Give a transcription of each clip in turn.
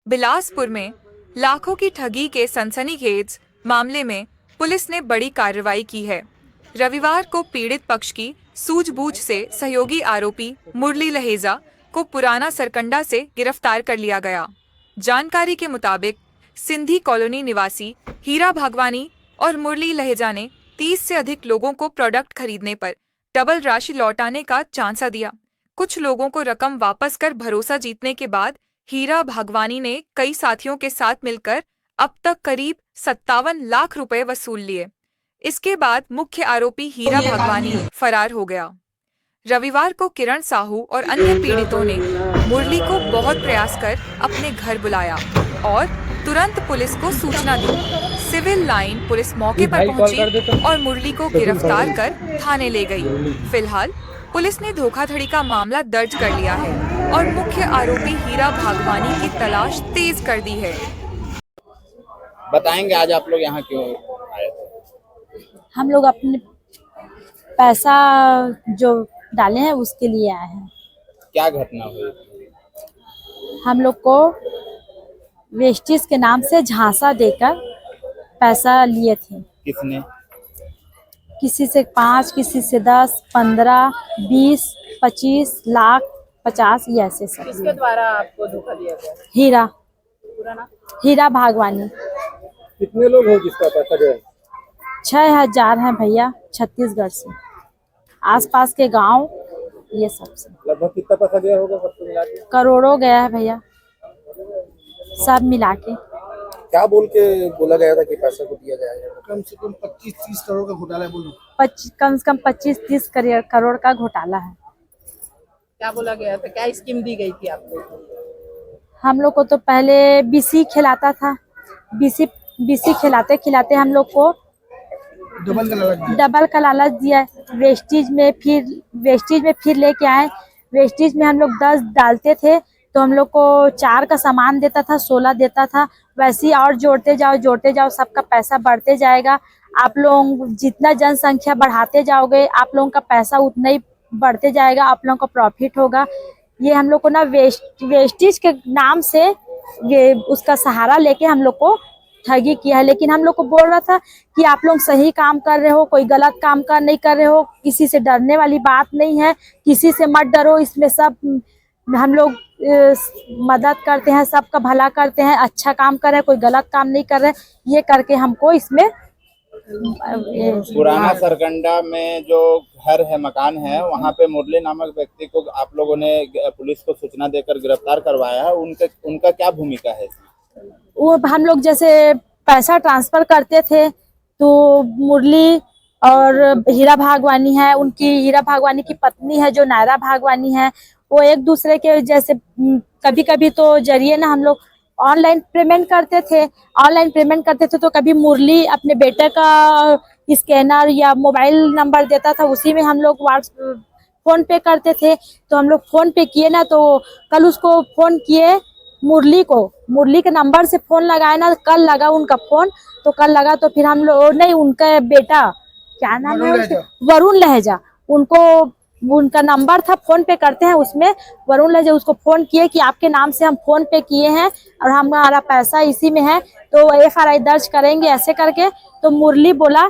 बिलासपुर में लाखों की ठगी के सनसनीखेज मामले में पुलिस ने बड़ी कार्रवाई की है। रविवार को पीड़ित पक्ष की सूझबूझ से सहयोगी आरोपी मुरली लहेजा को पुराना सरकंडा से गिरफ्तार कर लिया गया। जानकारी के मुताबिक सिंधी कॉलोनी निवासी हीरा भागवानी और मुरली लहेजा ने 30 से अधिक लोगों को प्रोडक्ट खरीदने पर डबल राशि लौटाने का झांसा दिया। कुछ लोगों को रकम वापस कर भरोसा जीतने के बाद हीरा भागवानी ने कई साथियों के साथ मिलकर अब तक करीब 57 लाख रुपए वसूल लिए। इसके बाद मुख्य आरोपी हीरा भागवानी फरार हो गया। रविवार को किरण साहू और अन्य पीड़ितों ने मुरली को बहुत प्रयास कर अपने घर बुलाया और तुरंत पुलिस को सूचना दी। सिविल लाइन पुलिस मौके पर पहुंची और मुरली को गिरफ्तार कर थाने ले गई। फिलहाल पुलिस ने धोखाधड़ी का मामला दर्ज कर लिया है और मुख्य आरोपी हीरा भागवानी की तलाश तेज कर दी है। बताएंगे आज आप लोग यहाँ क्यों आए थे? हम लोग अपने पैसा जो डाले हैं उसके लिए आए हैं। क्या घटना हुई? हम लोग को वेस्टिज के नाम से झांसा देकर पैसा लिए थे। किसने? किसी से 5, किसी से 10, 15, 20, 25 लाख 50 ये ऐसे सब। किसके द्वारा आपको धोखा दिया गया? हीरा भागवानी। कितने लोग हो जिसका पैसा गया? 6000 हैं भैया, छत्तीसगढ़ से, आसपास के गांव ये सब से। लगभग कितना पैसा गया होगा सबको मिला के? करोड़ों गया है भैया, सब मिला के। क्या बोल के बोला गया था कि पैसा को दिया जाएगा? कम से कम 25-30 करोड़ का घोटाला है बोलो। कम से कम 25-30 करोड़ का घोटाला है। क्या बोला गया था? क्या स्कीम दी गई थी आपको? हम लोग को तो पहले बीसी खिलाता था। बीसी खिलाते खिलाते हम लोग को डबल का लालच दिया। वेस्टिज में फिर लेके आए। वेस्टिज में हम लोग 10 डालते थे तो हम लोग को 4 का सामान देता था, 16 देता था। वैसे ही और जोड़ते जाओ, सबका पैसा बढ़ते जाएगा। आप लोग जितना जनसंख्या बढ़ाते जाओगे आप लोगों का पैसा उतना ही बढ़ते जाएगा, आप लोगों का प्रॉफिट होगा। ये हम लोग को ना वेस्टिज के नाम से ये उसका सहारा लेके हम लोग को ठगी किया है। लेकिन हम लोग को बोल रहा था कि आप लोग सही काम कर रहे हो, कोई गलत काम नहीं कर रहे हो, किसी से डरने वाली बात नहीं है, किसी से मत डरो। इसमें सब हम लोग मदद करते हैं, सबका भला करते हैं, अच्छा काम कर रहे हैं, कोई गलत काम नहीं कर रहे हैं। ये करके हमको इसमें पुराना सरकंडा में जो घर है, मकान है, वहाँ पे मुरली नामक व्यक्ति को आप लोगों ने पुलिस को सूचना देकर गिरफ्तार करवाया है। उनका क्या भूमिका है? वो हम लोग जैसे पैसा ट्रांसफर करते थे तो मुरली और हीरा भागवानी है, उनकी हीरा भागवानी की पत्नी है जो नायरा भागवानी है, वो एक दूसरे के जैसे कभी कभी तो जरिए ना हम लोग ऑनलाइन पेमेंट करते थे। तो कभी मुरली अपने बेटे का स्कैनर या मोबाइल नंबर देता था, उसी में हम लोग फोन पे करते थे। तो हम लोग फोन पे किए ना, तो कल उसको फोन किए मुरली के नंबर से फोन लगाया ना, कल लगा उनका फोन। तो कल लगा तो फिर हम लोग नहीं, उनका बेटा क्या नाम है, वरुण लहेजा, उनका नंबर था, फोन पे करते हैं उसमें। वरुण लहेजा उसको फोन किए कि आपके नाम से हम फोन पे किए हैं और हमारा पैसा इसी में है, तो FIR दर्ज करेंगे ऐसे करके। तो मुरली बोला,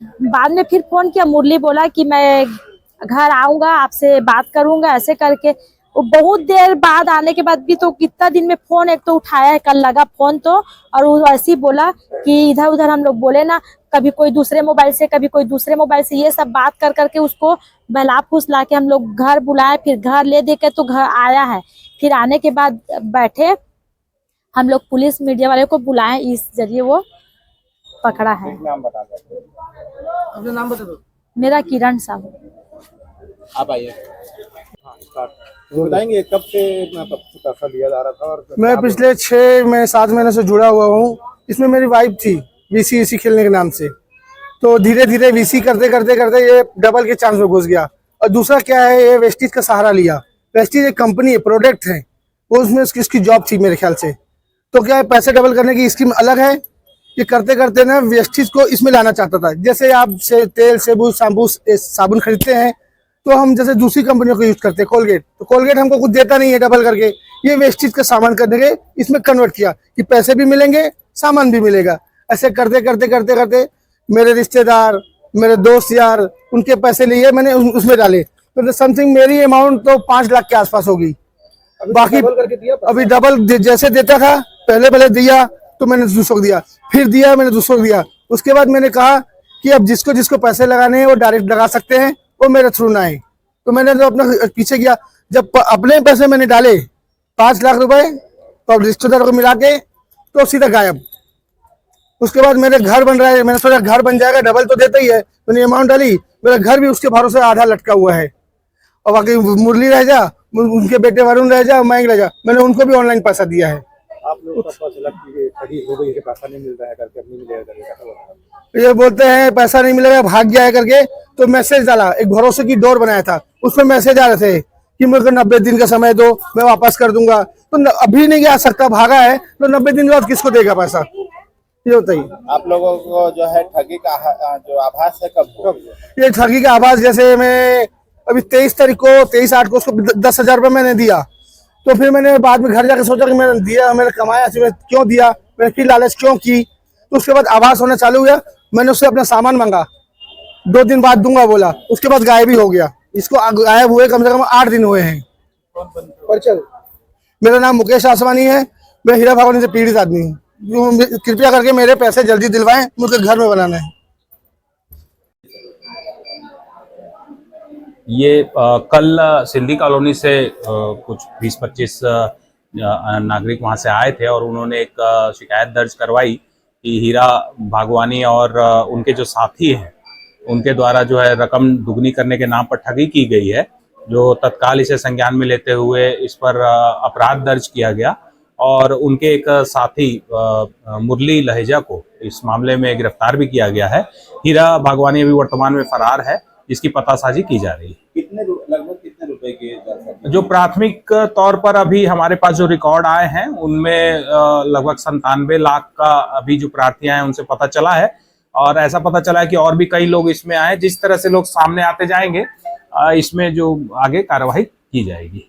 बाद में फिर फोन किया, मुरली बोला कि मैं घर आऊंगा, आपसे बात करूंगा ऐसे करके। वो बहुत देर बाद आने के बाद भी तो कितना दिन में फोन एक तो उठाया है, कल लगा फोन तो, और वो ऐसे ही बोला कि इधर उधर हम लोग बोले ना, कभी कोई दूसरे मोबाइल से, कभी कोई दूसरे मोबाइल से, ये सब बात कर करके उसको बहला फुसला के हम लोग घर बुलाए। फिर घर ले दे के तो घर आया है। फिर आने के बाद बैठे हम लोग पुलिस मीडिया वाले को बुलाए, इस जरिए वो पकड़ा है। नाम बता दो। अपना नाम बता दो। मेरा किरण साहू। आप आइए। बताएंगे कब से पैसा दिया जा रहा था? और मैं पिछले 7 महीने से जुड़ा हुआ हूँ। इसमें मेरी वाइफ थी VC खेलने के नाम से, तो धीरे धीरे VC करते ये डबल के चांस में घुस गया। और दूसरा क्या है, ये वेस्टिज का सहारा लिया। वेस्टिज एक कंपनी है, प्रोडक्ट है, वो उसमें इसकी जॉब थी मेरे ख्याल से। तो क्या है, पैसे डबल करने की स्कीम अलग है। ये करते ना वेस्टिज को इसमें लाना चाहता था। जैसे आप तेल, सेबू, साबुन खरीदते हैं तो हम जैसे दूसरी कंपनियों को यूज करते हैं, कोलगेट, तो कोलगेट हमको कुछ देता नहीं है डबल करके, ये वेस्टेज का सामान करने के इसमें कन्वर्ट किया कि पैसे भी मिलेंगे, सामान भी मिलेगा। ऐसे करते करते करते करते मेरे रिश्तेदार, मेरे दोस्त यार, उनके पैसे लिए मैंने उसमें डाले, तो समथिंग मेरी अमाउंट तो 5 लाख के आसपास होगी। बाकी अभी डबल जैसे देता था, पहले दिया तो मैंने दूसरों को दिया, फिर दिया मैंने दूसरों को दिया। उसके बाद मैंने कहा कि अब जिसको जिसको पैसे लगाने हैं वो डायरेक्ट लगा सकते हैं, वो मेरे थ्रू ना आए। तो मैंने तो अपना पीछे किया, जब अपने पैसे मैंने डाले 5 लाख रुपए, तो अब रिश्तेदारों को मिला के तो सीधा गायब। उसके बाद मेरे घर बन रहा है, मैंने सोचा घर बन जाएगा, डबल तो देता ही है, मैंने अमाउंट डाली, मेरा घर भी उसके भरोसे आधा लटका हुआ है। और बाकी मुरली रह जा, उनके बेटे वरुण रह जा, मैं रह जा, मैंने उनको भी ऑनलाइन पैसा दिया है। आप लोगों का पता चला कि ठगी हो गई है, पैसा नहीं मिल रहा है करके, नहीं मिलेगा करके, ये बोलते हैं पैसा नहीं मिलेगा, भाग गया है करके, तो मैसेज डाला, एक भरोसे की डोर बनाया था, उसमें मैसेज आ रहे थे कि मुझे 90 दिन का समय दो, मैं वापस कर दूंगा। तो अभी नहीं आ सकता, भागा है, तो 90 दिन के बाद किसको देगा पैसा, ये होता ही। आप लोगों को जो है ठगी का जो आभास है कब हुआ? ये ठगी का आवाज, जैसे मैं अभी 23/8 को उसको 10,000 रुपये मैंने दिया, तो फिर मैंने बाद में घर जाकर सोचा कि मैंने दिया, मैंने कमाया, क्यों दिया, मैंने फिर लालच क्यों की। तो उसके बाद आभास होना चालू हुआ, मैंने उससे अपना सामान मांगा, 2 दिन बाद दूंगा बोला, उसके बाद गायब ही हो गया। इसको गायब हुए कम से कम 8 दिन हुए हैं। मेरा नाम मुकेश आसवानी है, मैं हीरा भागवानी से पीड़ित आदमी हूँ। कृपया करके मेरे पैसे जल्दी दिलवाएं, मुझे घर में बनाना है। ये कल सिंधी कॉलोनी से कुछ 20-25 नागरिक वहां से आए थे और उन्होंने एक शिकायत दर्ज करवाई कि हीरा भागवानी और उनके जो साथी हैं उनके द्वारा जो है रकम दुगनी करने के नाम पर ठगी की गई है। जो तत्काल इसे संज्ञान में लेते हुए इस पर अपराध दर्ज किया गया और उनके एक साथी मुरली लहेजा को इस मामले में गिरफ्तार भी किया गया है। हीरा भागवानी अभी वर्तमान में फरार है, जिसकी पतासाजी की जा रही है। लगभग कितने रुपए के जो प्राथमिक तौर पर अभी हमारे पास जो रिकॉर्ड आए हैं उनमें लगभग 97 लाख का अभी जो प्रार्थियां हैं उनसे पता चला है और ऐसा पता चला है कि और भी कई लोग इसमें आए। जिस तरह से लोग सामने आते जाएंगे इसमें जो आगे कार्रवाई की जाएगी।